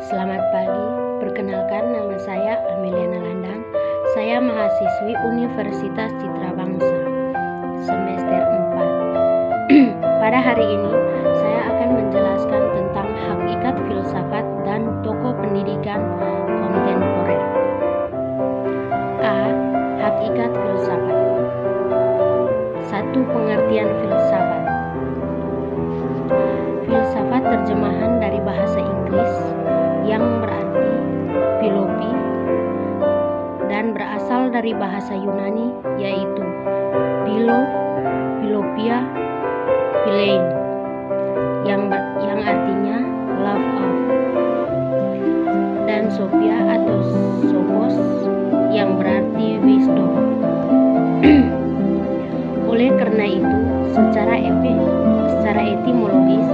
Selamat pagi, perkenalkan nama saya Ameliana Landang. Saya mahasiswi Universitas Citra Bangsa, semester 4. Pada hari ini, saya akan menjelaskan tentang hakikat filsafat dan tokoh pendidikan kontemporer. A. Hakikat filsafat. 1. Pengertian filsafat. Filsafat terjemahan dari bahasa Inggris yang berarti filosofi dan berasal dari bahasa Yunani yaitu philosophia, philein yang artinya love of, dan sophia atau sophos yang berarti wisdom. Oleh karena itu, secara etimologis,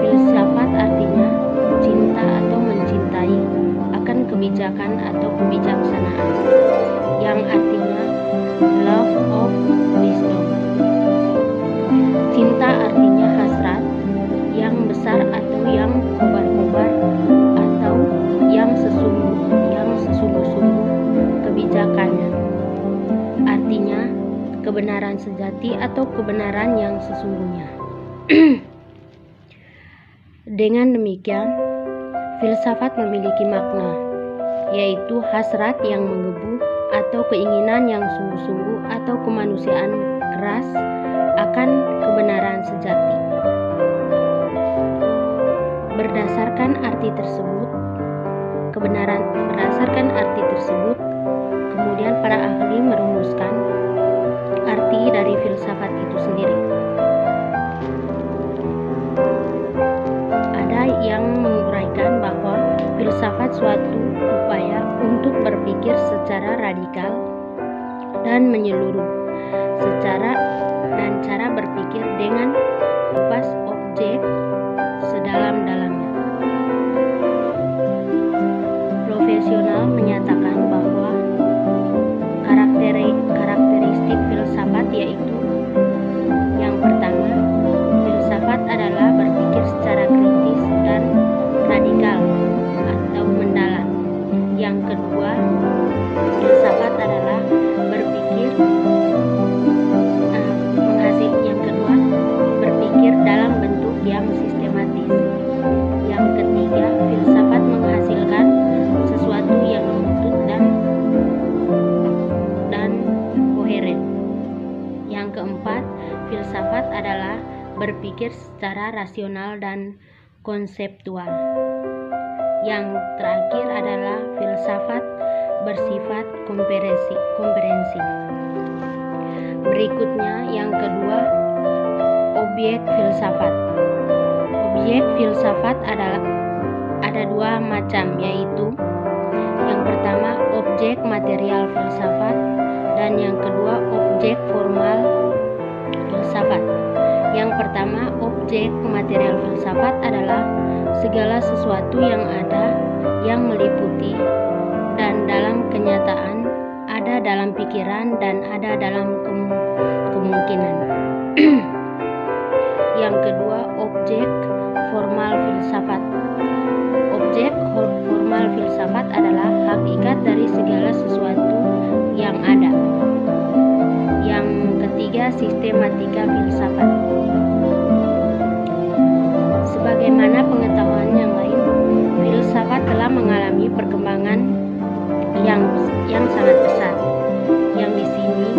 filsafat artinya cinta atau mencintai akan kebijakan atau kebijaksanaan, yang artinya love of wisdom. Cinta artinya hasrat yang besar atau yang kobar-kobar atau yang sesungguh-sungguh kebijakannya. Artinya kebenaran sejati atau kebenaran yang sesungguhnya. Dengan demikian, filsafat memiliki makna, yaitu hasrat yang menggebu atau keinginan yang sungguh-sungguh atau kemanusiaan keras akan kebenaran sejati. Berdasarkan arti tersebut, kemudian para ahli merumuskan arti dari filsafat itu sendiri. Ada yang menguraikan bahwa filsafat suatu upaya untuk berpikir secara radikal dan menyeluruh dan cara berpikir dengan kupas objek sedalam-dalamnya. Profesional menyatakan bahwa karakteristik filsafat yaitu: yang pertama, filsafat adalah berpikir secara kritis dan radikal atau mendalam. Yang kedua, filsafat adalah berpikir dalam bentuk yang sistematis. Yang ketiga, filsafat menghasilkan sesuatu yang utuh dan koheren. Yang keempat, filsafat adalah berpikir secara rasional dan konseptual. Yang terakhir adalah filsafat bersifat komprehensif. Berikutnya, yang kedua, objek filsafat. Objek filsafat ada dua macam, yaitu yang pertama objek material filsafat dan yang kedua objek formal filsafat. Yang pertama, objek material filsafat adalah segala sesuatu yang ada, yang meliputi, dan dalam kenyataan ada dalam pikiran dan ada dalam kemungkinan. Yang kedua, objek formal filsafat. Objek formal filsafat adalah hakikat dari segala sesuatu yang ada. Yang ketiga, sistematika filsafat. Sebagaimana pengetahuan yang lain, filsafat telah mengalami perkembangan yang sangat besar, yang di sini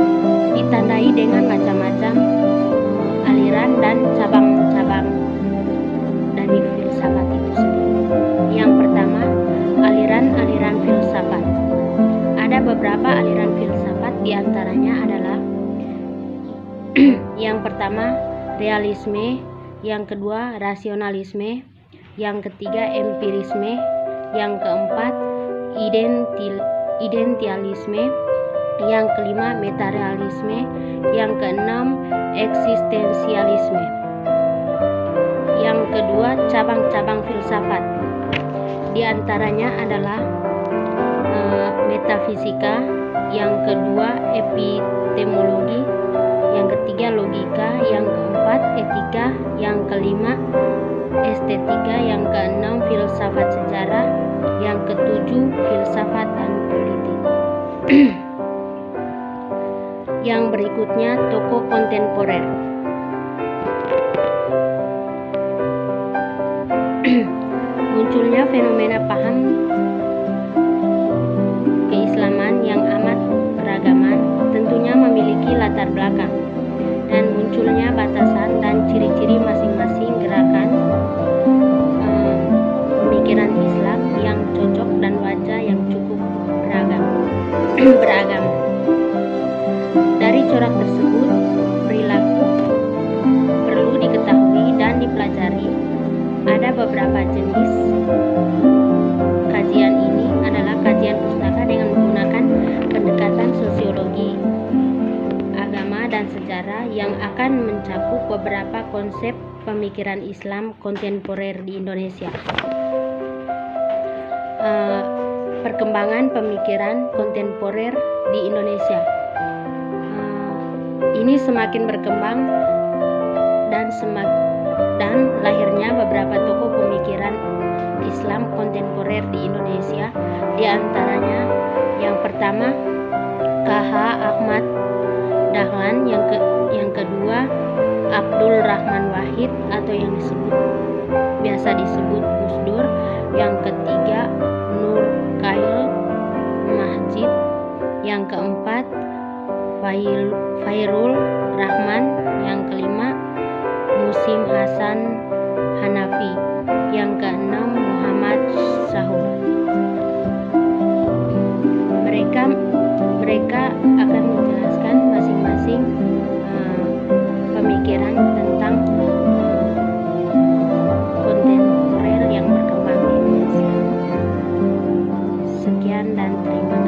ditandai dengan macam-macam aliran dan cabang-cabang dari filsafat itu sendiri. Yang pertama, aliran-aliran filsafat. Ada beberapa aliran filsafat, diantaranya adalah yang pertama, realisme, yang kedua, rasionalisme, yang ketiga, empirisme, yang keempat, identialisme, yang kelima, materialisme, yang keenam, eksistensialisme. Yang kedua, cabang-cabang filsafat. Di antaranya adalah metafisika, yang kedua epistemologi, yang ketiga logika, yang keempat etika, yang kelima estetika, yang keenam filsafat sejarah, ketujuh, filsafat dan politik. Yang berikutnya, tokoh kontemporer. Munculnya fenomena paham keislaman yang amat beragaman tentunya memiliki latar belakang, dan munculnya batasan dan ciri-ciri masing-masing gerakan pemikiran Islam yang cocok dan wajah yang cukup beragam. Dari corak tersebut, perilaku perlu diketahui dan dipelajari. Ada beberapa jenis. Kajian ini adalah kajian pustaka dengan menggunakan pendekatan sosiologi, agama, dan sejarah yang akan mencakup beberapa konsep pemikiran Islam kontemporer di Indonesia. Perkembangan pemikiran kontemporer di Indonesia. Ini semakin berkembang dan lahirnya beberapa tokoh pemikiran Islam kontemporer di Indonesia. Di antaranya yang pertama K.H. Ahmad Dahlan, yang kedua Abdul Rahman Wahid atau yang biasa disebut Gus Dur, yang ketiga Nur Khairul Mahjid, yang keempat Fairul Rahman, yang kelima Musim Hasan Hanafi, yang keenam Muhammad Sahur. Mereka akan menjelaskan masing-masing pemikiran tentang kontemporer yang berkembang di Indonesia. Sekian dan terima kasih.